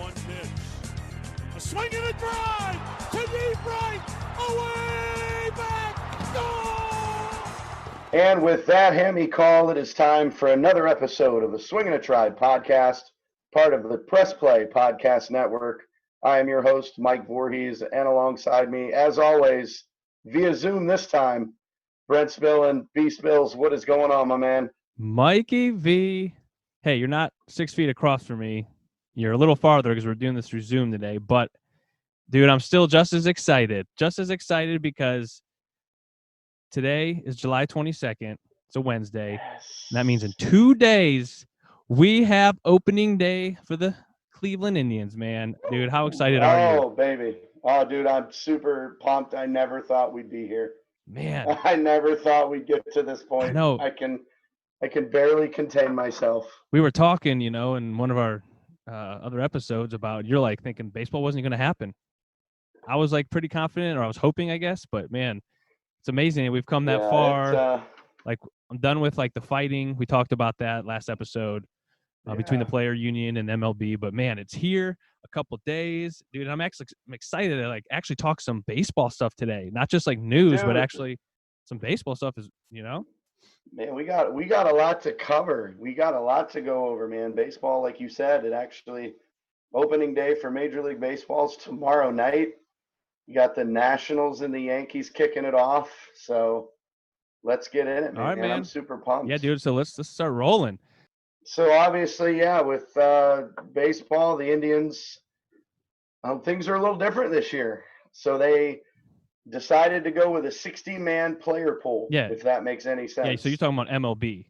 1 pitch. A swing and a drive to deep right. Away back. Goal! And with that hammy call, it is time for another episode of the Swing and a Tribe podcast, part of the Press Play Podcast Network. I am your host, Mike Voorhees, and alongside me, as always, via Zoom this time, Brent Spill and B Spills. What is going on, my man? Mikey V. Hey, you're not 6 feet across from me. You're a little farther because we're doing this through Zoom today. But, dude, I'm still just as excited because today is July 22nd. It's a Wednesday. Yes. And that means in 2 days, we have opening day for the Cleveland Indians, man. Dude, how excited are you? Oh, baby. Oh, dude, I'm super pumped. I never thought we'd be here. Man. I never thought we'd get to this point. I know. I can barely contain myself. We were talking, in one of our other episodes about you're like thinking baseball wasn't going to happen. I was like pretty confident, or I was hoping, I guess. But man, it's amazing that we've come that far. Like I'm done with like the fighting. We talked about that last episode between the player union and MLB. But man, it's here. A couple days, dude. I'm excited to like actually talk some baseball stuff today. Not just like news, but actually some baseball stuff is, Man, we got a lot to cover. We got a lot to go over, man. Baseball, like you said, it actually opening day for Major League Baseball's tomorrow night. You got the Nationals and the Yankees kicking it off. So let's get in it, man. All right, man. I'm super pumped. Yeah, dude. So let's start rolling. So obviously, yeah, with baseball, the Indians, things are a little different this year. So they decided to go with a 60-man player pool, if that makes any sense. Yeah, so you're talking about MLB.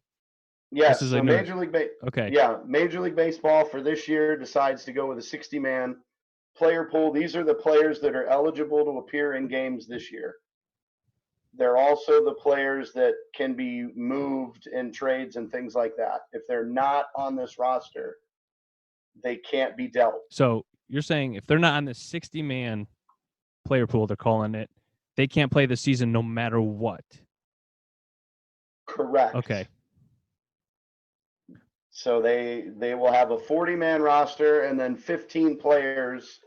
Yes, so Major League Major League Baseball for this year decides to go with a 60-man player pool. These are the players that are eligible to appear in games this year. They're also the players that can be moved in trades and things like that. If they're not on this roster, they can't be dealt. So you're saying if they're not on the 60-man player pool, they're calling it, they can't play the season no matter what. Correct. Okay. So they will have a 40-man roster, and then 15 players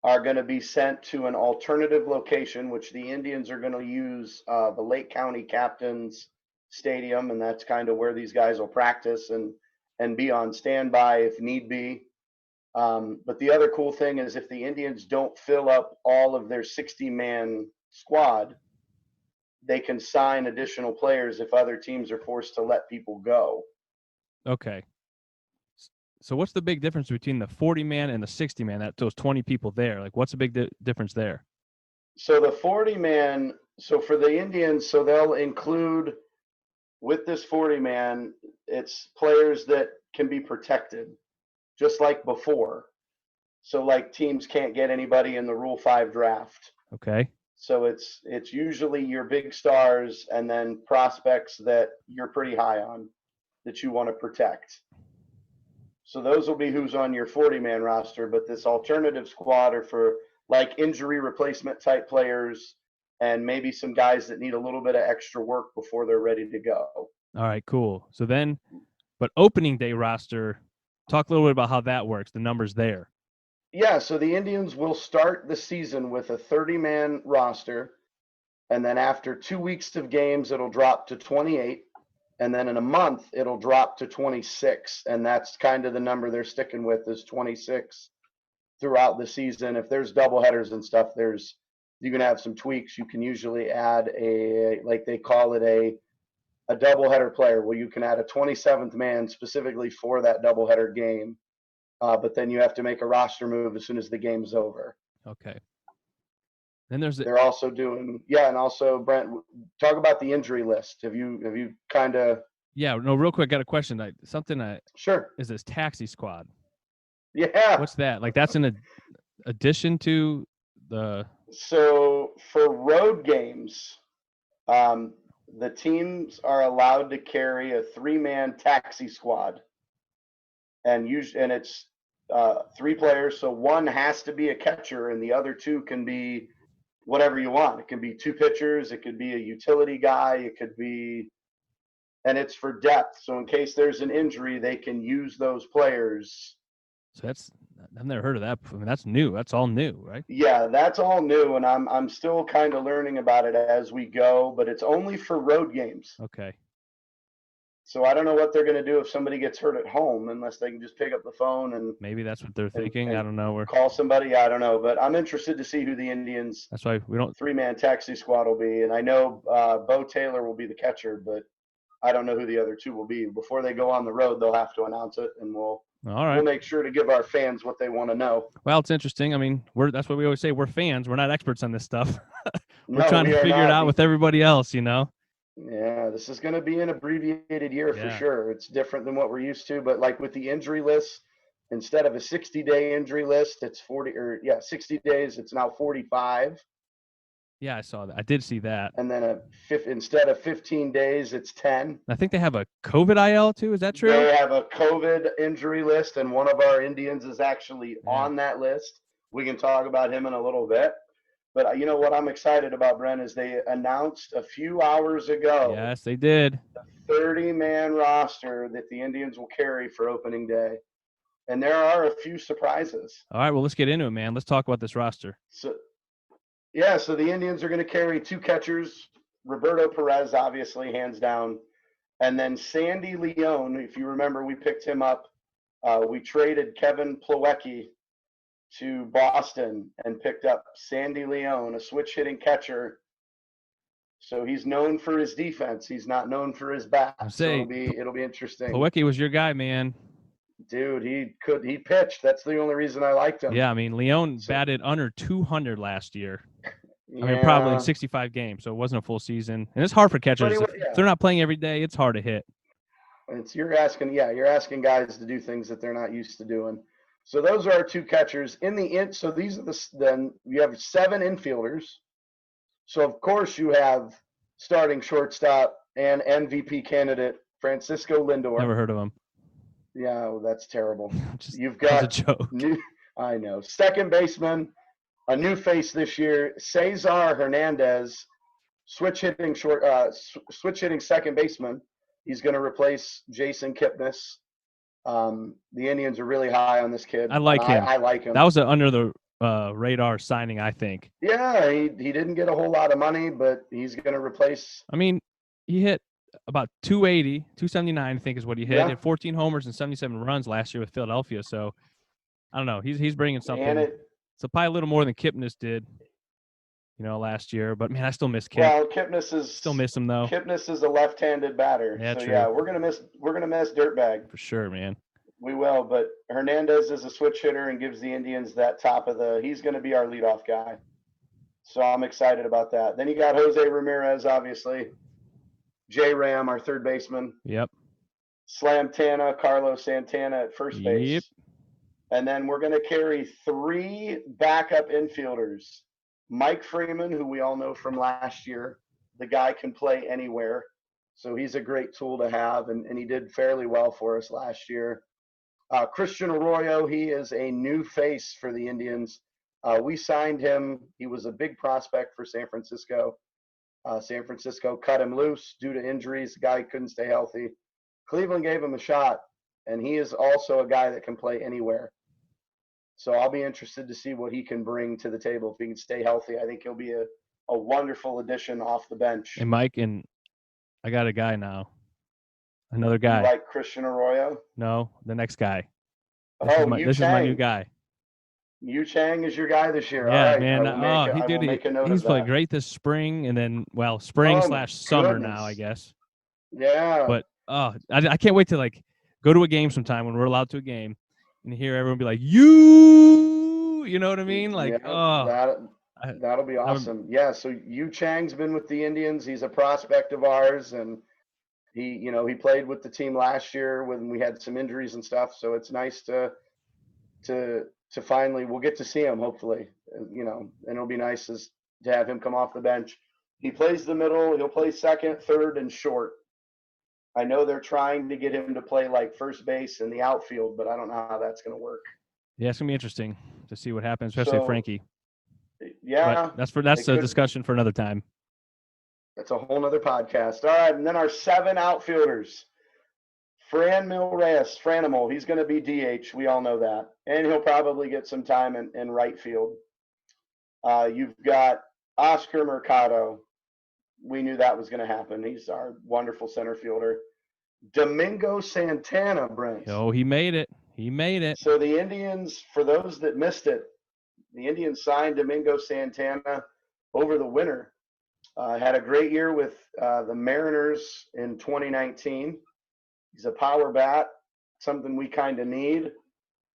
are going to be sent to an alternative location, which the Indians are going to use the Lake County Captains Stadium, and that's kind of where these guys will practice and be on standby if need be. But the other cool thing is if the Indians don't fill up all of their 60-man squad, they can sign additional players if other teams are forced to let people go. Okay. So what's the big difference between the 40-man and the 60-man, those 20 people there? Like, what's the big difference there? So the 40-man, so for the Indians, so they'll include with this 40-man, it's players that can be protected, just like before. So like teams can't get anybody in the Rule 5 draft. Okay. So it's usually your big stars and then prospects that you're pretty high on that you want to protect. So those will be who's on your 40-man roster, but this alternative squad are for like injury replacement type players and maybe some guys that need a little bit of extra work before they're ready to go. All right, cool. So then, but opening day roster, talk a little bit about how that works, the numbers there. Yeah, so the Indians will start the season with a 30-man roster, and then after 2 weeks of games, it'll drop to 28. And then in a month, it'll drop to 26. And that's kind of the number they're sticking with is 26 throughout the season. If there's doubleheaders and stuff, you can have some tweaks. You can usually add like they call it a doubleheader player, where you can add a 27th man specifically for that doubleheader game. But then you have to make a roster move as soon as the game's over. Okay. Then they're also doing, and also Brent, talk about the injury list. Have you kind of? Yeah, no, real quick, got a question. Sure. Is this taxi squad? Yeah. What's that? Like that's in addition to the. So for road games, the teams are allowed to carry a 3-man taxi squad, and it's 3 players. So one has to be a catcher, and the other 2 can be whatever you want. It can be 2 pitchers. It could be a utility guy. It could be, and it's for depth. So in case there's an injury, they can use those players So I've never heard of that. I mean, that's new. That's all new, right? Yeah, that's all new, and I'm still kind of learning about it as we go, but it's only for road games. Okay. So I don't know what they're going to do if somebody gets hurt at home, unless they can just pick up the phone and Maybe that's what they're thinking. I don't know. call somebody. I don't know, but I'm interested to see who the Indians That's why we don't. 3-man taxi squad will be, and I know Bo Taylor will be the catcher, but I don't know who the other two will be. Before they go on the road, they'll have to announce it, and All we'll right. make sure to give our fans what they want to know. Well, it's interesting. I mean, that's what we always say. We're fans. We're not experts on this stuff. We're No, trying we to are figure it not. out with everybody else, you know? Yeah, this is going to be an abbreviated year for Yeah. sure. It's different than what we're used to, but like with the injury list, instead of a 60-day injury list, it's 60 days, it's now 45. Yeah, I saw that. I did see that. And then instead of 15 days, it's 10. I think they have a COVID IL too. Is that true? They have a COVID injury list, and one of our Indians is actually on that list. We can talk about him in a little bit. But you know what I'm excited about, Brent, is they announced a few hours ago. Yes, they did. The 30-man roster that the Indians will carry for opening day. And there are a few surprises. All right, well, let's get into it, man. Let's talk about this roster. So the Indians are going to carry 2 catchers, Roberto Perez, obviously, hands down, and then Sandy Leone. If you remember, we picked him up. We traded Kevin Plawecki to Boston and picked up Sandy Leone, a switch-hitting catcher. So he's known for his defense. He's not known for his bat. So it'll be interesting. Plawecki was your guy, man. Dude, he pitched. That's the only reason I liked him. Yeah, I mean, Leone batted under 200 last year. I mean, probably in 65 games, so it wasn't a full season. And it's hard for catchers. If they're not playing every day, it's hard to hit. You're asking guys to do things that they're not used to doing. So those are our 2 catchers. So these are then you have 7 infielders. So of course you have starting shortstop and MVP candidate Francisco Lindor. Never heard of him. Yeah, well, that's terrible. You've got a joke. I know. Second baseman, a new face this year, Cesar Hernandez, switch hitting second baseman. He's going to replace Jason Kipnis. The Indians are really high on this kid. I like him. I like him. That was an under the radar signing, I think. Yeah, he didn't get a whole lot of money, but he's going to replace. I mean, he hit about 280, 279, I think is what he hit. He had 14 homers and 77 runs last year with Philadelphia. So I don't know. He's bringing something. So probably a little more than Kipnis did, last year. But man, I still miss Kip. Well, Kipnis is still miss him though. Kipnis is a left-handed batter. Yeah, so true. Yeah, we're gonna miss Dirtbag for sure, man. We will. But Hernandez is a switch hitter and gives the Indians that top of the. He's going to be our leadoff guy. So I'm excited about that. Then you got Jose Ramirez, obviously. J Ram, our third baseman. Yep. Carlos Santana at first base. Yep. And then we're going to carry 3 backup infielders. Mike Freeman, who we all know from last year. The guy can play anywhere. So he's a great tool to have, and he did fairly well for us last year. Christian Arroyo, he is a new face for the Indians. We signed him. He was a big prospect for San Francisco. San Francisco cut him loose due to injuries. The guy couldn't stay healthy. Cleveland gave him a shot, and he is also a guy that can play anywhere. So I'll be interested to see what he can bring to the table if he can stay healthy. I think he'll be a wonderful addition off the bench. And Mike, and I got a guy now. Another guy. You like Christian Arroyo? No, the next guy. This is my new guy. Yu Chang is your guy this year. Yeah, all right. man. He's played great this spring, and then spring/summer now, I guess. Yeah. But I can't wait to go to a game sometime when we're allowed to a game and hear everyone be like, you know what I mean? That'll be awesome. So Yu Chang's been with the Indians. He's a prospect of ours, and he played with the team last year when we had some injuries and stuff. So it's nice to finally, we'll get to see him hopefully, and it'll be nice to have him come off the bench. He plays the middle. He'll play second, third, and short. I know they're trying to get him to play first base and the outfield, but I don't know how that's going to work. Yeah, it's going to be interesting to see what happens, especially Frankie. Yeah. But that's a discussion for another time. That's a whole nother podcast. All right, and then our 7 outfielders. Franmil Reyes, Franimal, he's going to be DH. We all know that. And he'll probably get some time in right field. You've got Oscar Mercado. We knew that was going to happen. He's our wonderful center fielder. Domingo Santana, Brent. Oh, he made it. He made it. So the Indians, for those that missed it, the Indians signed Domingo Santana over the winter. Had a great year with the Mariners in 2019. He's a power bat, something we kind of need.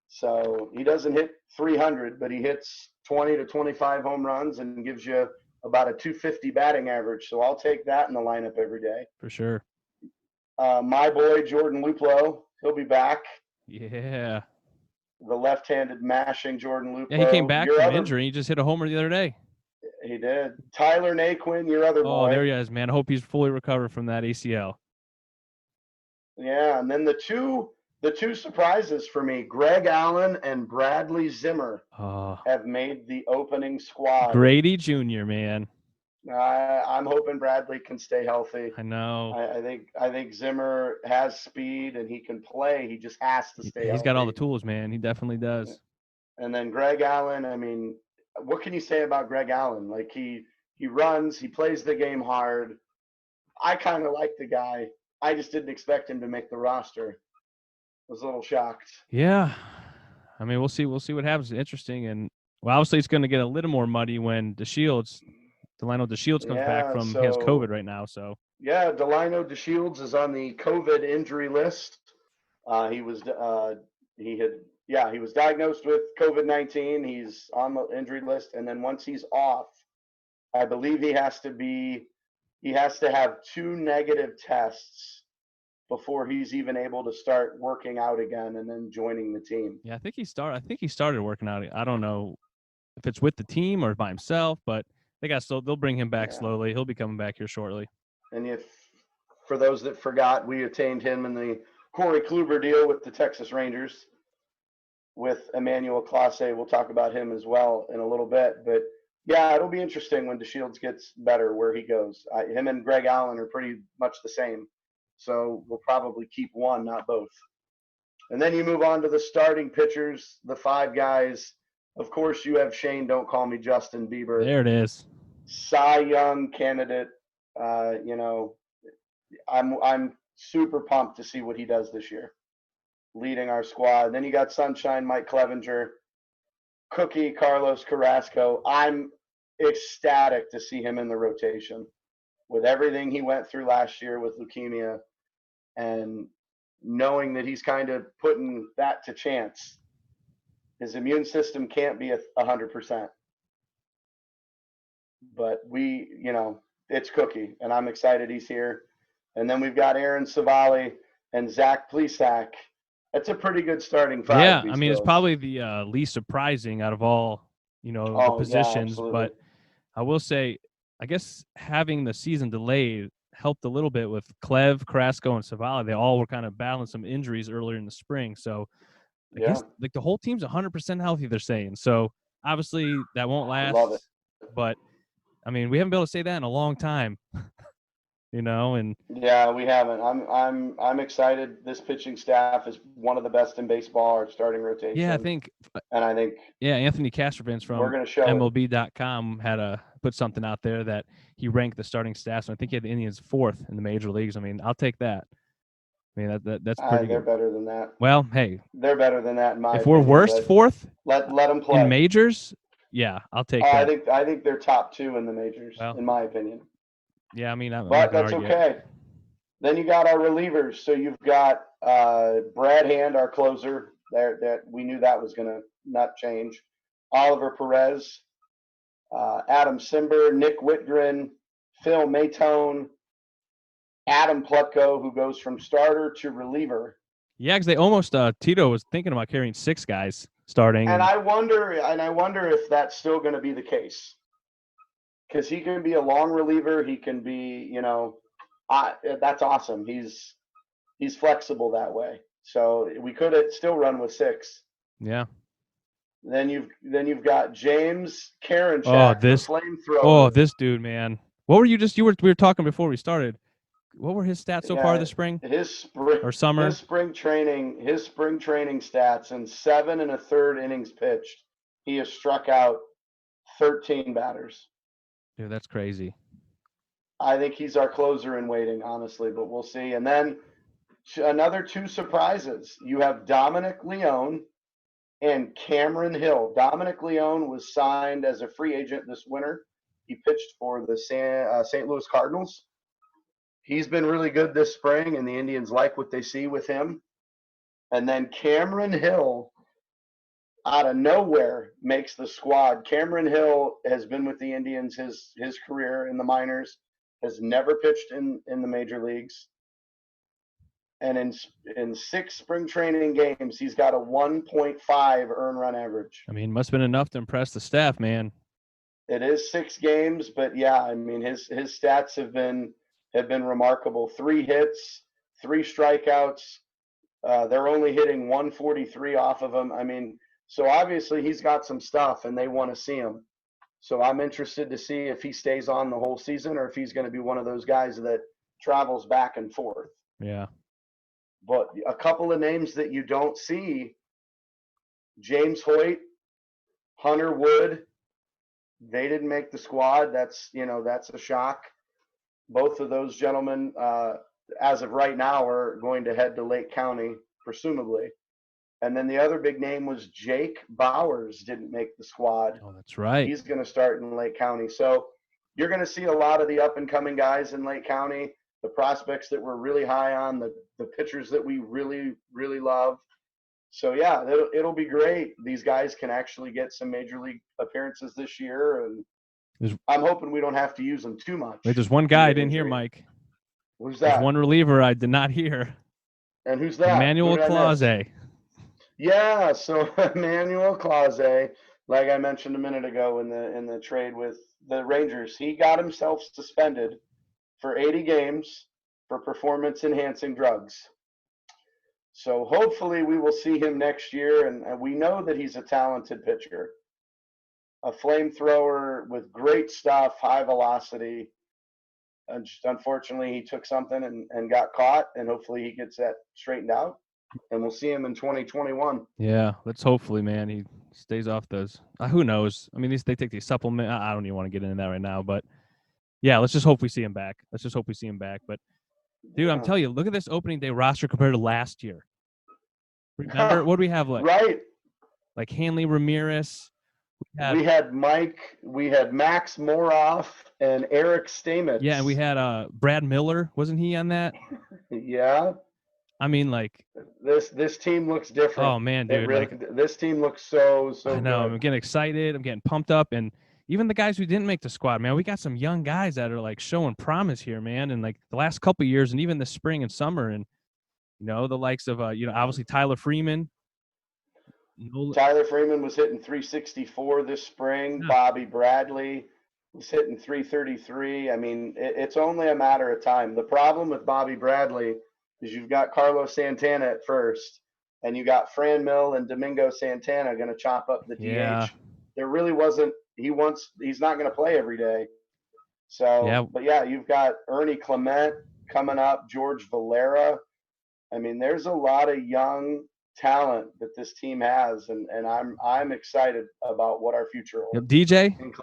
So he doesn't hit 300, but he hits 20 to 25 home runs and gives you about a 250 batting average. So I'll take that in the lineup every day. For sure. My boy, Jordan Luplow, he'll be back. Yeah. The left-handed mashing Jordan Luplow. Yeah, he came back from injury. He just hit a homer the other day. He did. Tyler Naquin, your other boy. Oh, there he is, man. I hope he's fully recovered from that ACL. Yeah, and then the two surprises for me, Greg Allen and Bradley Zimmer, have made the opening squad. Grady Jr., man. I'm hoping Bradley can stay healthy. I know. I think Zimmer has speed and he can play. He just has to stay healthy. He's got all the tools, man. He definitely does. And then Greg Allen, I mean, what can you say about Greg Allen? Like he runs, he plays the game hard. I kind of like the guy. I just didn't expect him to make the roster. I was a little shocked. Yeah. I mean, we'll see what happens. Interesting. And well, obviously it's going to get a little more muddy when Delino DeShields comes back from he has COVID right now. So yeah, Delino DeShields is on the COVID injury list. He was diagnosed with COVID-19. He's on the injury list, and then once he's off, I believe he has to have 2 negative tests before he's even able to start working out again and then joining the team. Yeah, I think he started working out. I don't know if it's with the team or by himself, but they'll bring him back slowly. He'll be coming back here shortly. And for those that forgot, we attained him in the Corey Kluber deal with the Texas Rangers with Emmanuel Clase. We'll talk about him as well in a little bit, but yeah, it'll be interesting when DeShields gets better where he goes. Him and Greg Allen are pretty much the same. So we'll probably keep one, not both. And then you move on to the starting pitchers, the 5 guys. Of course, you have Shane, don't call me Justin Bieber. There it is. Cy Young candidate. I'm super pumped to see what he does this year, leading our squad. And then you got Sunshine Mike Clevenger, Cookie Carlos Carrasco. I'm ecstatic to see him in the rotation with everything he went through last year with leukemia and knowing that he's kind of putting that to chance. His immune system can't be 100%. But it's Cookie, and I'm excited he's here. And then we've got Aaron Savali and Zach Plesac. That's a pretty good starting 5. Yeah, I mean, it's probably the least surprising out of all, the positions. Yeah, but I will say, I guess having the season delayed helped a little bit with Clev, Carrasco, and Savali. They all were kind of battling some injuries earlier in the spring. So I guess like the whole team's 100% healthy, they're saying. So obviously that won't last. Love it. But I mean, we haven't been able to say that in a long time. And yeah, we haven't. I'm excited. This pitching staff is one of the best in baseball. Our starting rotation. Yeah, I think Anthony Castrovins from MLB.com had put something out there that he ranked the starting staff. So I think he had the Indians 4th in the major leagues. I mean, I'll take that. I mean, that's pretty they're good. better than that. Well, hey, they're better than that in my opinion. If we're worst 4th, let them play in majors. Yeah, I'll take that. I think they're top 2 in the majors, in my opinion. Yeah, I mean, but that's okay. Then you got our relievers. So you've got Brad Hand, our closer. That we knew that was going to not change. Oliver Perez, Adam Simber, Nick Whitgren, Phil Maytone, Adam Plutko, who goes from starter to reliever. Yeah, because they almost Tito was thinking about carrying 6 guys starting. And I wonder if that's still going to be the case. Because he can be a long reliever. He can be, that's awesome. He's flexible that way. So we could still run with 6. Yeah. Then you've got James Karinchak, the flamethrower. Oh, this dude, man. What were we were talking before we started. what were his stats so far this spring His or summer? His spring training stats in 7 1/3 innings pitched, he has struck out 13 batters. Dude, that's crazy. I think he's our closer in waiting, honestly, but we'll see. And then another 2 surprises. You have Dominic Leone and Cameron Hill. Dominic Leone was signed as a free agent this winter. He pitched for the St. Louis Cardinals. He's been really good this spring, and the Indians like what they see with him. And then Cameron Hill, out of nowhere, makes the squad. Cameron Hill has been with the Indians his career in the minors, has never pitched in the major leagues. And in 6 spring training games, he's got a 1.5 earned run average. I mean, must have been enough to impress the staff, man. It is 6 games, but yeah, I mean his stats have been remarkable. 3 hits, 3 strikeouts. They're only hitting 143 off of him. I mean, so obviously he's got some stuff, and they want to see him. So I'm interested to see if he stays on the whole season or if he's going to be one of those guys that travels back and forth. Yeah. But a couple of names that you don't see, James Hoyt, Hunter Wood, they didn't make the squad. That's a shock. Both of those gentlemen, as of right now, are going to head to Lake County, presumably. And then the other big name was Jake Bowers didn't make the squad. Oh, that's right. He's going to start in Lake County. So you're going to see a lot of the up-and-coming guys in Lake County, the prospects that we're really high on, the pitchers that we really, really love. So, yeah, it'll be great. These guys can actually get some major league appearances this year, and I'm hoping we don't have to use them too much. Wait, there's one guy I didn't hear, Mike. Who's that? There's one reliever I did not hear. And who's that? Emmanuel Clase. Yeah, so Emmanuel Clase, like I mentioned a minute ago in the trade with the Rangers, he got himself suspended for 80 games for performance-enhancing drugs. So hopefully we will see him next year, and we know that he's a talented pitcher, a flamethrower with great stuff, high velocity. And unfortunately, he took something and got caught, and hopefully he gets that straightened out, and we'll see him in 2021. Yeah, let's hopefully, man, he stays off those. Who knows? I mean, they take these supplements. I don't even want to get into that right now, but yeah, let's just hope we see him back. But dude, I'm telling you, look at this opening day roster compared to last year. Remember what do we have like? Right. Like Hanley Ramirez. We had Max Moroff and Eric Stamets. Yeah, and we had Brad Miller. Wasn't he on that? Yeah. I mean, like this team looks different. Oh man, dude! Really, this team looks so. I know. Good. I'm getting excited. I'm getting pumped up, and even the guys who didn't make the squad, man, we got some young guys that are like showing promise here, man. And like the last couple of years, and even this spring and summer, and the likes of obviously Tyler Freeman. Tyler Freeman was hitting 364 this spring. Yeah. Bobby Bradley was hitting 333. I mean, it's only a matter of time. The problem with Bobby Bradley is you've got Carlos Santana at first, and you got Fran Mill and Domingo Santana going to chop up the DH. Yeah. There really wasn't. He's not going to play every day. So, yeah. But yeah, you've got Ernie Clement coming up, George Valera. I mean, there's a lot of young talent that this team has, and I'm excited about what our future holds. Yep, DJ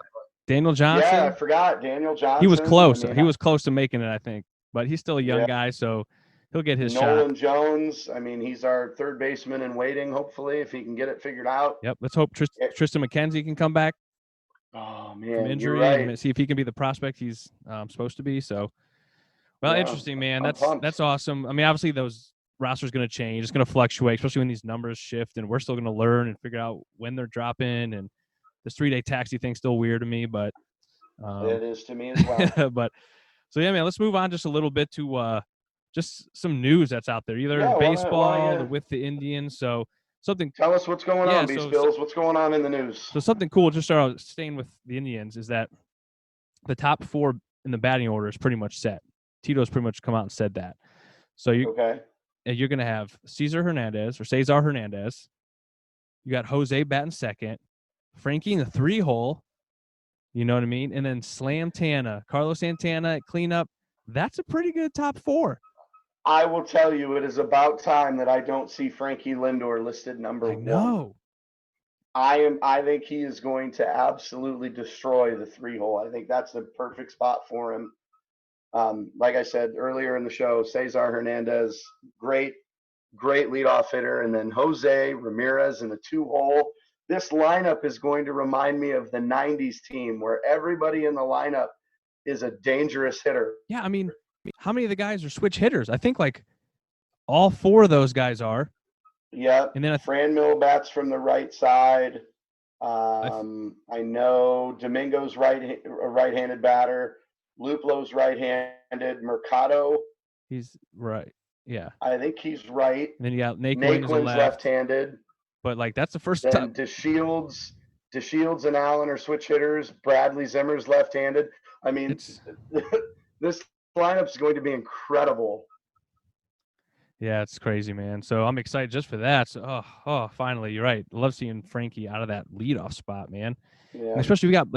Daniel Johnson. Yeah, I forgot Daniel Johnson. He was close. He was close to making it, I think, but he's still a young guy, so he'll get his shot. Nolan Jones. I mean, he's our third baseman in waiting. Hopefully, if he can get it figured out. Yep. Let's hope Tristan McKenzie can come back. Oh man, from injury, you're right. And see if he can be the prospect he's supposed to be. So, well, interesting, man. That's awesome. I mean, obviously those roster's going to change. It's going to fluctuate, especially when these numbers shift, and we're still going to learn and figure out when they're dropping. And this 3-day taxi thing's still weird to me, but it is to me as well. But so yeah, man, let's move on just a little bit to just some news that's out there, either in baseball or with the Indians. So something. Tell us what's going on, Bills. What's going on in the news? So something cool. Just staying with the Indians is that the top 4 in the batting order is pretty much set. Tito's pretty much come out and said that. So you're going to have Cesar Hernandez. You got Jose batting second, Frankie in the 3-hole. You know what I mean? And then Carlos Santana at cleanup, That's a pretty good top 4. I will tell you, it is about time that I don't see Frankie Lindor listed number I 1. know. I think he is going to absolutely destroy the 3-hole. I think that's the perfect spot for him. Like I said earlier in the show, Cesar Hernandez, great leadoff hitter, and then Jose Ramirez in the 2-hole. This lineup is going to remind me of the 90s team where everybody in the lineup is a dangerous hitter. Yeah, I mean, how many of the guys are switch hitters? I think like all 4 of those guys are. Yeah, And then Fran Mill bats from the right side. I know Domingo's right-handed batter. Luplo's right-handed. Mercado, he's right. Yeah. I think he's right. And then you got Naquin is Naquin's left-handed. But like that's the first Then DeShields and Allen are switch hitters. Bradley Zimmer's left-handed. I mean, this lineup's going to be incredible. Yeah, it's crazy, man. So I'm excited just for that. So, finally, you're right. I love seeing Frankie out of that leadoff spot, man. Yeah. And especially we got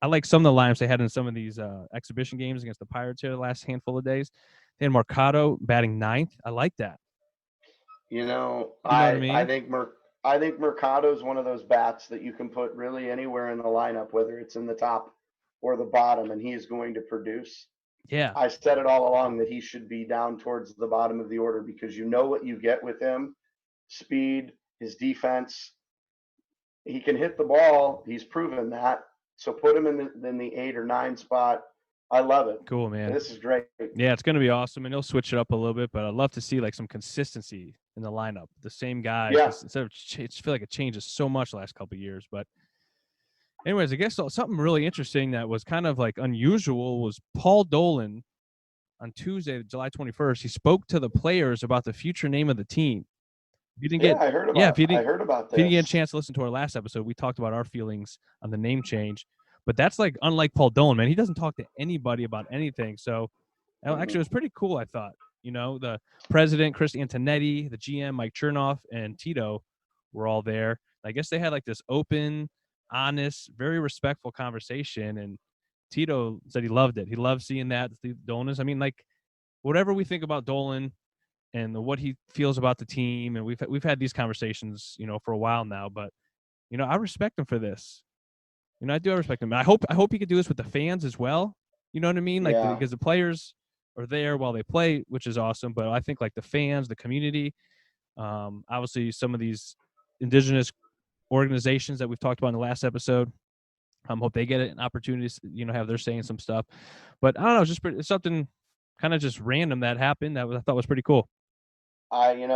I like some of the lineups they had in some of these exhibition games against the Pirates here the last handful of days. They had Mercado batting 9th. I like that. You know what I mean? I think Mercado's one of those bats that you can put really anywhere in the lineup, whether it's in the top or the bottom, and he is going to produce. Yeah. I said it all along that he should be down towards the bottom of the order because you know what you get with him. Speed, his defense. He can hit the ball. He's proven that. So put him in the 8 or 9 spot. I love it. Cool, man. This is great. Yeah, it's going to be awesome, and he'll switch it up a little bit, but I'd love to see like some consistency in the lineup. The same guys. Yeah. Instead of I feel like it changes so much the last couple of years. But anyways, I guess something really interesting that was kind of like unusual was Paul Dolan on Tuesday, July 21st. He spoke to the players about the future name of the team. If you didn't get, I heard about. Yeah, if you didn't, I heard about this. If you didn't get a chance to listen to our last episode, we talked about our feelings on the name change. But that's like unlike Paul Dolan, man. He doesn't talk to anybody about anything. So actually, it was pretty cool, I thought. You know, the president, Chris Antonetti, the GM, Mike Chernoff, and Tito were all there. I guess they had like this open, honest, very respectful conversation. And Tito said he loved it. He loved seeing that. The Dolan. I mean, like, whatever we think about Dolan and what he feels about the team, and we've had these conversations, you know, for a while now. But you know, I respect him for this. You know, I respect him. I hope he could do this with the fans as well. You know what I mean? Like, because the players are there while they play, which is awesome. But I think like the fans, the community, obviously some of these indigenous organizations that we've talked about in the last episode, hope they get an opportunity to, you know, have their say in some stuff. But I don't know, it's something kind of just random that happened that I thought was pretty cool. You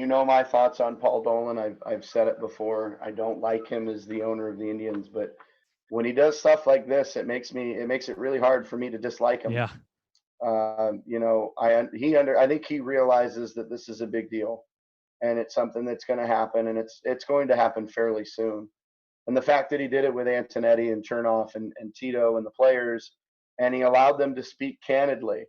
know my thoughts on Paul Dolan. I've said it before. I don't like him as the owner of the Indians, but when he does stuff like this, it makes it really hard for me to dislike him. Yeah. You know, I think he realizes that this is a big deal, and it's something that's going to happen, and it's going to happen fairly soon. And the fact that he did it with Antonetti and Chernoff and Tito and the players, and he allowed them to speak candidly.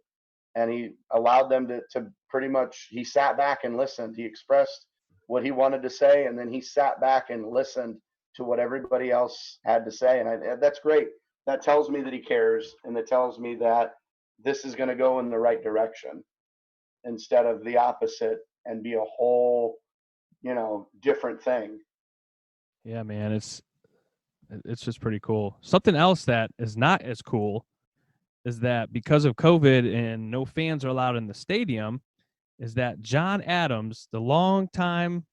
And he allowed them to pretty much, he sat back and listened. He expressed what he wanted to say, and then he sat back and listened to what everybody else had to say. And that's great. That tells me that he cares, and that tells me that this is going to go in the right direction instead of the opposite and be a whole, you know, different thing. Yeah, man, it's just pretty cool. Something else that is not as cool is that because of COVID and no fans are allowed in the stadium, is that John Adams, the longtime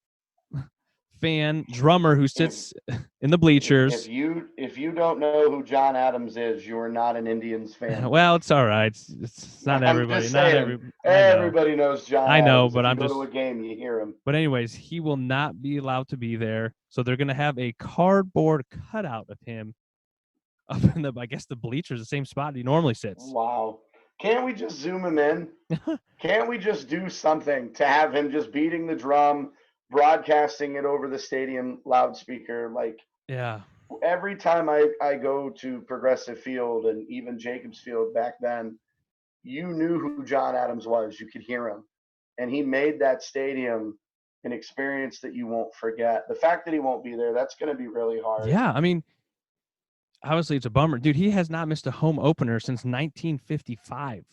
fan drummer who sits in the bleachers. If you don't know who John Adams is, you are not an Indians fan. Well, it's all right. It's not everybody. Everybody knows John. I know, Adams. but if I'm you just go to a game, you hear him. But anyways, he will not be allowed to be there. So they're gonna have a cardboard cutout of him up in the bleachers, the same spot he normally sits. Wow. Can't we just zoom him in? Can't we just do something to have him just beating the drum, broadcasting it over the stadium loudspeaker? Like, yeah. Every time I go to Progressive Field and even Jacobs Field back then, you knew who John Adams was. You could hear him. And he made that stadium an experience that you won't forget. The fact that he won't be there, that's going to be really hard. Yeah, I mean, obviously it's a bummer. Dude, he has not missed a home opener since 1955.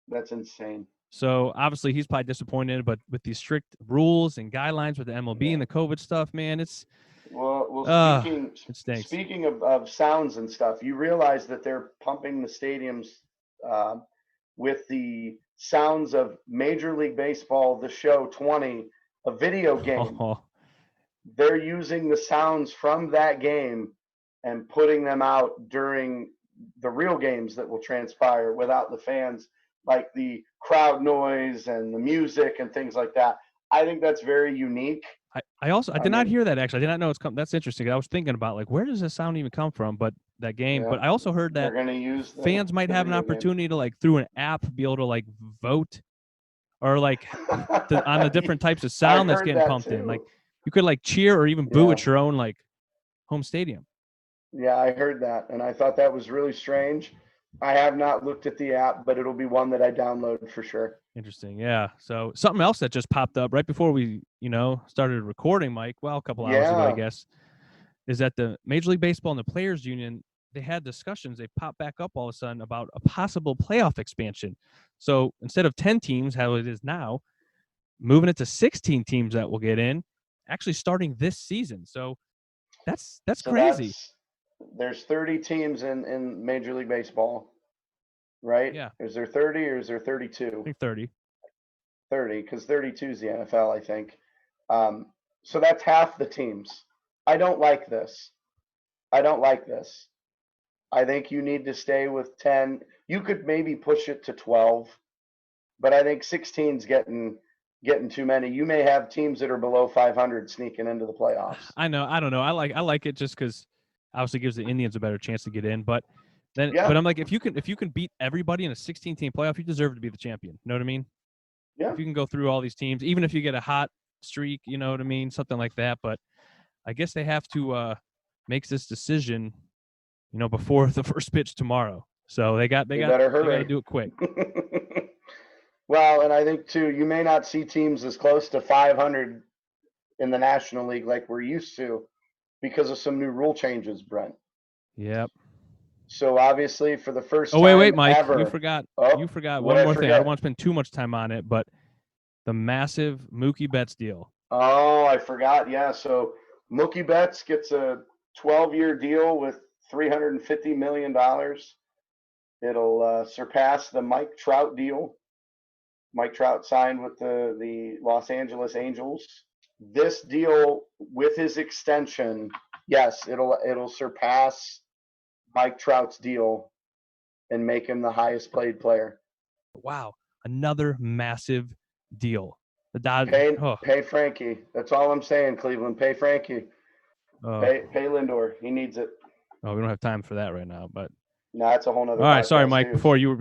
That's insane. So obviously he's probably disappointed, but with these strict rules and guidelines with the MLB and the COVID stuff, man, it's it stinks. Speaking of sounds and stuff, you realize that they're pumping the stadiums uh, with the sounds of Major League Baseball, the show 20, a video game. Oh, They're using the sounds from that game and putting them out during the real games that will transpire without the fans, like the crowd noise and the music and things like that. I think that's very unique. I did not hear that actually. I did not know it's come. That's interesting. I was thinking about like where does this sound even come from? But that game. Yeah, but I also heard that they're going to use fans might have an opportunity to like through an app be able to like vote or like on the different types of sound that's getting pumped in. Like you could like cheer or even boo at your own like home stadium. Yeah, I heard that, and I thought that was really strange. I have not looked at the app, but it'll be one that I download for sure. Interesting. Yeah. So something else that just popped up right before we, started recording, Mike, well, a couple hours ago, I guess, is that the Major League Baseball and the Players Union, they had discussions. They popped back up all of a sudden about a possible playoff expansion. So instead of 10 teams, how it is now, moving it to 16 teams that will get in, actually starting this season. So that's crazy. There's 30 teams in Major League Baseball, right? Yeah. Is there 30 or is there 32? I think 30. 30, because 32 is the NFL, I think. So that's half the teams. I don't like this. I think you need to stay with 10. You could maybe push it to 12, but I think 16's getting too many. You may have teams that are below 500 sneaking into the playoffs. I know. I don't know. I like it just because obviously gives the Indians a better chance to get in. But then, but I'm like, if you can beat everybody in a 16-team playoff, you deserve to be the champion. You know what I mean? Yeah. If you can go through all these teams, even if you get a hot streak, you know what I mean, something like that. But I guess they have to make this decision, before the first pitch tomorrow. So they got to do it quick. Well, and I think too, you may not see teams as close to 500 in the National League like we're used to because of some new rule changes, Brent. Yep. So obviously, for the first time wait, Mike, ever, you forgot one more thing. I don't want to spend too much time on it, but the massive Mookie Betts deal. Oh, I forgot. Yeah, so Mookie Betts gets a 12-year deal with $350 million. It'll surpass the Mike Trout deal. Mike Trout signed with the Los Angeles Angels. This deal with his extension, yes, it'll surpass Mike Trout's deal and make him the highest paid player. Wow, another massive deal. The Pay Frankie. That's all I'm saying, Cleveland. Pay Frankie. Pay Lindor. He needs it. Oh, we don't have time for that right now, but no, that's a whole nother. All right, sorry, Mike. Too.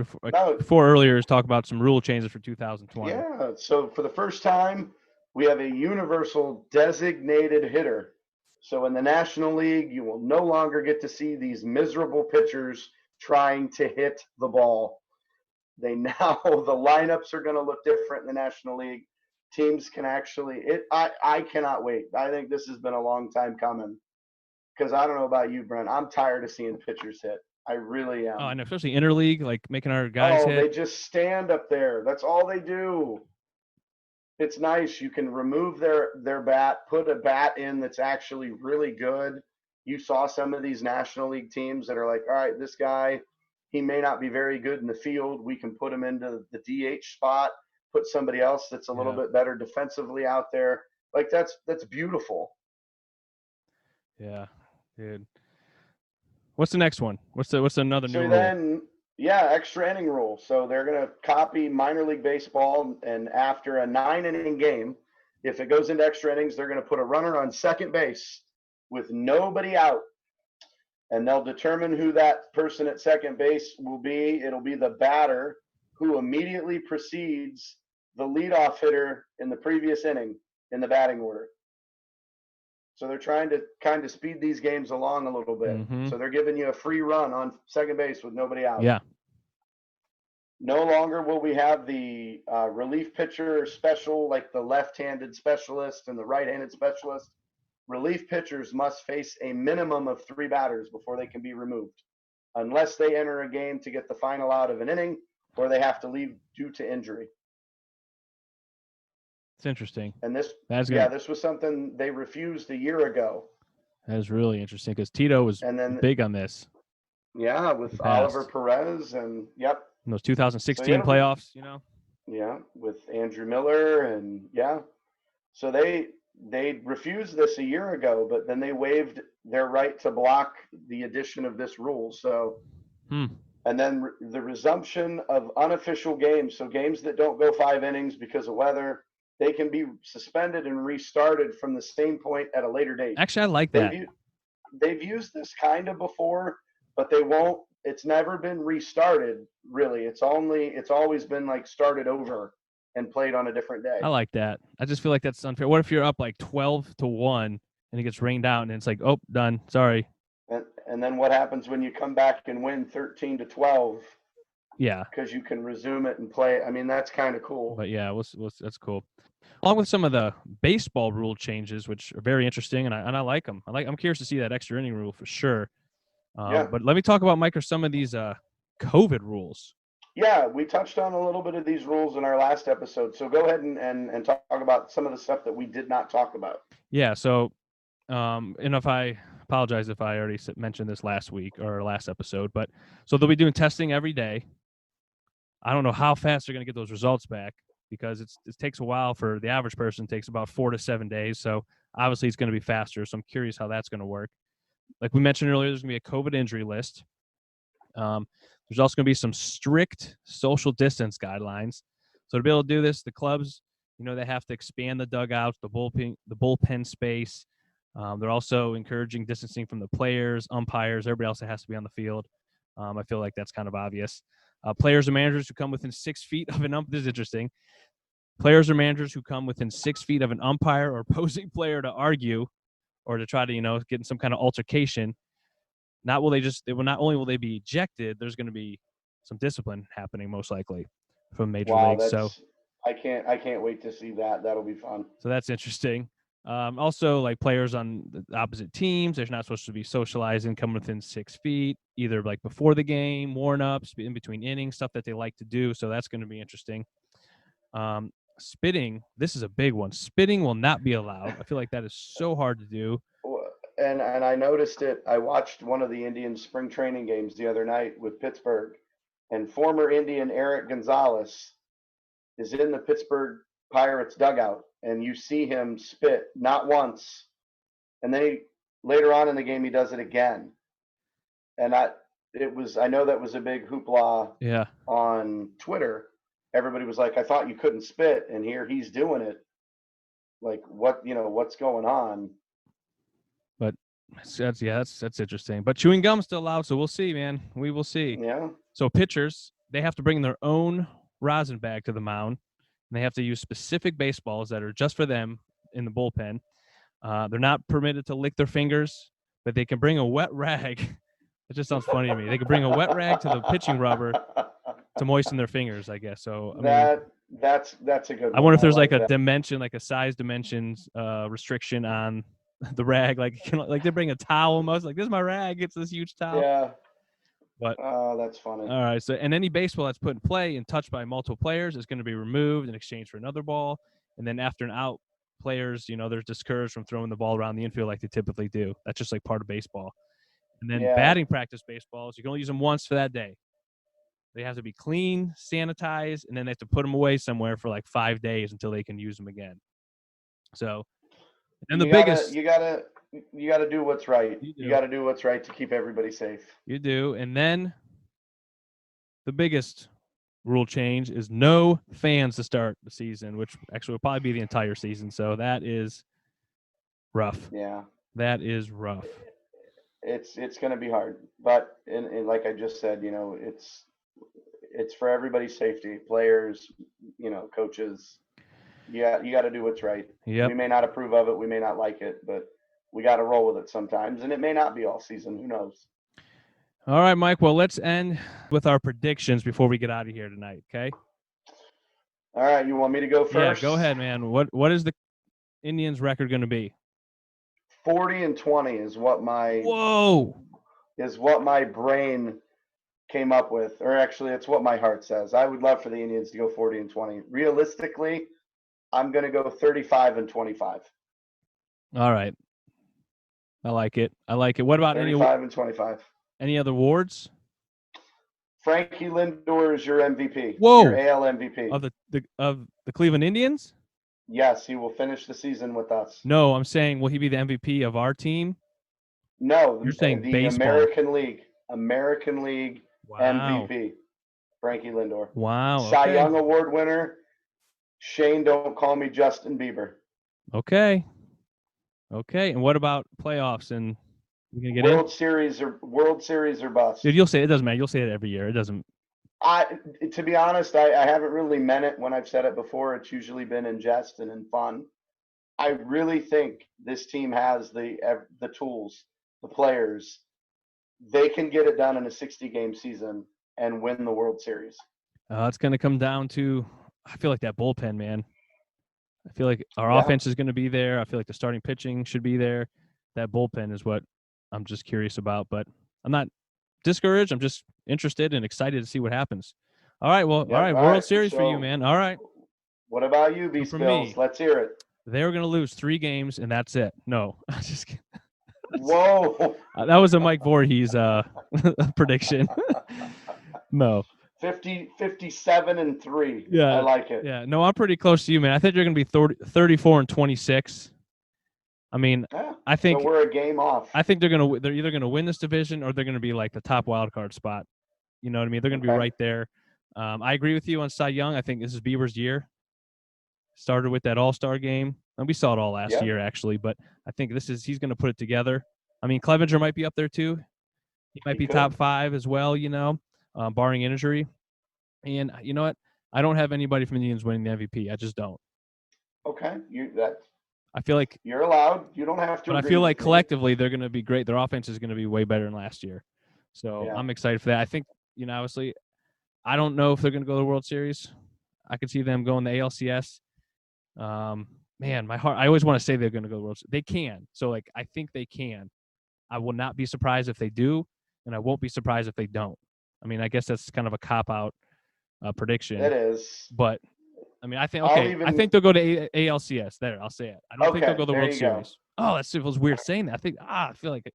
Before earlier, talk about some rule changes for 2020. Yeah. So for the first time, we have a universal designated hitter. So in the National League, you will no longer get to see these miserable pitchers trying to hit the ball. The lineups are going to look different in the National League. Teams can actually I cannot wait. I think this has been a long time coming. Because I don't know about you, Brent. I'm tired of seeing pitchers hit. I really am. Oh, and especially interleague, like making our guys hit. They just stand up there. That's all they do. It's nice. You can remove their bat, put a bat in that's actually really good. You saw some of these National League teams that are like, all right, this guy, he may not be very good in the field. We can put him into the DH spot, put somebody else that's a little bit better defensively out there. Like that's beautiful. Yeah, dude. What's the next one? What's another new rule? Then, extra inning rule. So they're going to copy minor league baseball, and after a 9-inning game, if it goes into extra innings, they're going to put a runner on second base with nobody out, and they'll determine who that person at second base will be. It'll be the batter who immediately precedes the leadoff hitter in the previous inning in the batting order. So they're trying to kind of speed these games along a little bit. Mm-hmm. So they're giving you a free run on second base with nobody out. Yeah. No longer will we have the relief pitcher special, like the left-handed specialist and the right-handed specialist. Relief pitchers must face a minimum of 3 batters before they can be removed. Unless they enter a game to get the final out of an inning, or they have to leave due to injury. It's interesting. And this was something they refused a year ago. That is really interesting because Tito was big on this. Yeah, with Oliver Perez and in those 2016 playoffs, Yeah, with Andrew Miller and So they refused this a year ago, but then they waived their right to block the addition of this rule. So, and then the resumption of unofficial games, so games that don't go 5 innings because of weather, they can be suspended and restarted from the same point at a later date. Actually, I like that. They've used this kind of before, but they won't. It's never been restarted, really. It's always been like started over and played on a different day. I like that. I just feel like that's unfair. What if you're up like 12-1 and it gets rained out and it's like, oh, done. Sorry. And then what happens when you come back and win 13-12? Yeah. Because you can resume it and play. I mean, that's kind of cool. But yeah, that's cool. Along with some of the baseball rule changes, which are very interesting, and I like them. I'm curious to see that extra inning rule for sure. But let me talk about, Mike, or some of these COVID rules. Yeah, we touched on a little bit of these rules in our last episode. So go ahead and talk about some of the stuff that we did not talk about. Yeah. So, and if I apologize if I already mentioned this last week or last episode, but so they'll be doing testing every day. I don't know how fast they're going to get those results back because it takes a while. For the average person, it takes about 4 to 7 days. So obviously it's going to be faster. So I'm curious how that's going to work. Like we mentioned earlier, there's going to be a COVID injury list. There's also going to be some strict social distance guidelines. So to be able to do this, the clubs, they have to expand the dugouts, the bullpen space. They're also encouraging distancing from the players, umpires, everybody else that has to be on the field. I feel like that's kind of obvious. Players and managers who come within 6 feet of an umpire. This is interesting. Players or managers who come within 6 feet of an umpire or opposing player to argue or to try to, get in some kind of altercation. Not only will they be ejected, there's going to be some discipline happening most likely from Major League. So I can't wait to see that. That'll be fun. So that's interesting. Also, like players on the opposite teams, they're not supposed to be socializing, coming within 6 feet, either like before the game, warm-ups, in between innings, stuff that they like to do. So that's going to be interesting. Spitting, this is a big one. Spitting will not be allowed. I feel like that is so hard to do. And I noticed it. I watched one of the Indians spring training games the other night with Pittsburgh, and former Indian Eric Gonzalez is in the Pittsburgh Pirates dugout, and you see him spit not once, and then later on in the game he does it again. And I know that was a big hoopla on Twitter. Everybody was like, I thought you couldn't spit, and here he's doing it. Like what's going on? But that's interesting. But chewing gum's still allowed, so we'll see, man. We will see. Yeah. So pitchers, they have to bring their own rosin bag to the mound. And they have to use specific baseballs that are just for them in the bullpen. They're not permitted to lick their fingers, but they can bring a wet rag. It just sounds funny to me. They can bring a wet rag to the pitching rubber to moisten their fingers, I guess. So that's a good one. I wonder if there's like a dimension, like a size dimensions restriction on the rag. Like they bring a towel almost. Like, this is my rag. It's this huge towel. Yeah. But that's funny. All right. So, and any baseball that's put in play and touched by multiple players is going to be removed in exchange for another ball. And then after an out, players, they're discouraged from throwing the ball around the infield like they typically do. That's just like part of baseball. And then batting practice baseballs, you can only use them once for that day. They have to be clean, sanitized, and then they have to put them away somewhere for like 5 days until they can use them again. So, and you gotta do what's right. You gotta do what's right to keep everybody safe. You do. And then the biggest rule change is no fans to start the season, which actually will probably be the entire season. So that is rough. Yeah. That is rough. It's going to be hard, but and like I just said, it's for everybody's safety, players, coaches. Yeah, you got to do what's right. Yep. We may not approve of it, we may not like it, but we got to roll with it sometimes, and it may not be all season. Who knows? All right, Mike. Well, let's end with our predictions before we get out of here tonight. Okay. All right. You want me to go first? Yeah, go ahead, man. What is the Indians' record going to be? 40-20 is what my brain came up with, or actually it's what my heart says. I would love for the Indians to go 40-20. Realistically, I'm going to go 35-25. All right. I like it. What about 35-25. Any other awards? Frankie Lindor is your MVP. Whoa. Your AL MVP. Of the Cleveland Indians? Yes, he will finish the season with us. No, I'm saying, will he be the MVP of our team? No, you're saying the baseball. American League Wow. MVP, Frankie Lindor. Wow. Cy Young Award winner, Shane, don't call me Justin Bieber. Okay. And what about playoffs and you gonna get World Series or bust? Dude, you'll say it doesn't matter. You'll say it every year. It doesn't. To be honest, I haven't really meant it when I've said it before. It's usually been in jest and in fun. I really think this team has the tools, the players. They can get it done in a 60-game season and win the World Series. It's going to come down to, I feel like that bullpen, man. I feel like our offense is going to be there. I feel like the starting pitching should be there. That bullpen is what I'm just curious about, but I'm not discouraged. I'm just interested and excited to see what happens. All right. Well, all right. World Series for you, man. All right. What about you, Beast Bills? Let's hear it. They're going to lose 3 games, and that's it. No, I'm just kidding. Whoa. That was a Mike Voorhees prediction. No. 57-3. Yeah. I like it. Yeah. No, I'm pretty close to you, man. I think you're going to be 34-26. I mean, I think so we're a game off. I think they're either going to win this division or they're going to be like the top wild card spot. You know what I mean? They're going to be right there. I agree with you on Cy Young. I think this is Bieber's year. Started with that All-Star game. And we saw it all last year, actually. But I think he's going to put it together. I mean, Clevenger might be up there, too. He might be top 5 as well, barring injury. And you know what? I don't have anybody from the Indians winning the MVP. I just don't. Okay. I feel like you're allowed. You don't have to. But I feel like collectively they're going to be great. Their offense is going to be way better than last year. So I'm excited for that. I think, obviously, I don't know if they're going to go to the World Series. I could see them going to ALCS. Man, my heart, I always want to say they're going to go to the World Series. They can. So, I think they can. I will not be surprised if they do, and I won't be surprised if they don't. I mean, I guess that's kind of a cop-out prediction. It is. But, I mean, I think I think they'll go to ALCS. There, I'll say it. I don't think they'll go to the World Series. Oh, that feels weird saying that. I feel like it.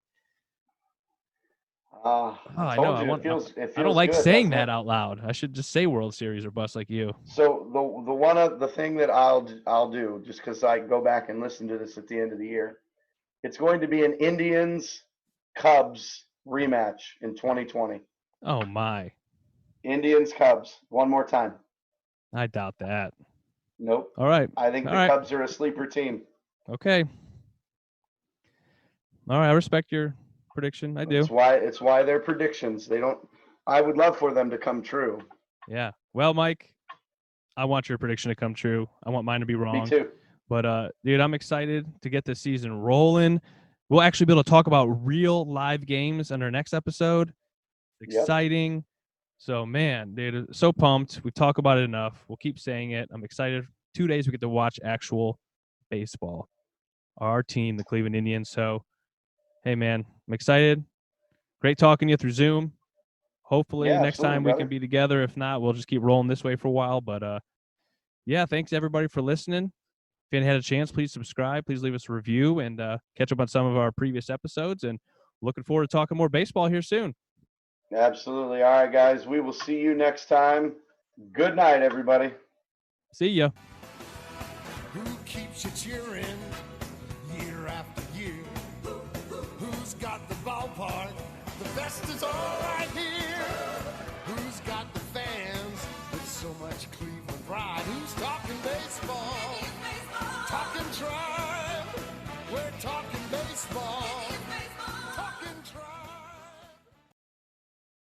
I know. I don't like saying that out loud. I should just say World Series or bust like you. So the thing that I'll do, just because I go back and listen to this at the end of the year, it's going to be an Indians Cubs rematch in 2020. Oh my! Indians Cubs one more time. I doubt that. Nope. All right. I think the Cubs are a sleeper team. Okay. All right. I respect your prediction. I do. It's why they're predictions. I would love for them to come true. Yeah. Well, Mike, I want your prediction to come true. I want mine to be wrong. Me too. But dude, I'm excited to get this season rolling. We'll actually be able to talk about real live games on our next episode. Exciting. So, man, dude, so pumped. We talk about it enough. We'll keep saying it. I'm excited. 2 days we get to watch actual baseball. Our team, the Cleveland Indians. So, hey, man, I'm excited. Great talking to you through Zoom. Hopefully next time we can be together. If not, we'll just keep rolling this way for a while. But, thanks, everybody, for listening. If you hadn't had a chance, please subscribe. Please leave us a review and catch up on some of our previous episodes. And looking forward to talking more baseball here soon. Absolutely. All right, guys. We will see you next time. Good night, everybody. See ya. Who keeps you cheering year after year? Who's got the ballpark? The best is all right here. Who's got the fans with so much Cleveland pride? Who's talking baseball? Talking tribe. We're talking baseball. Talking tribe.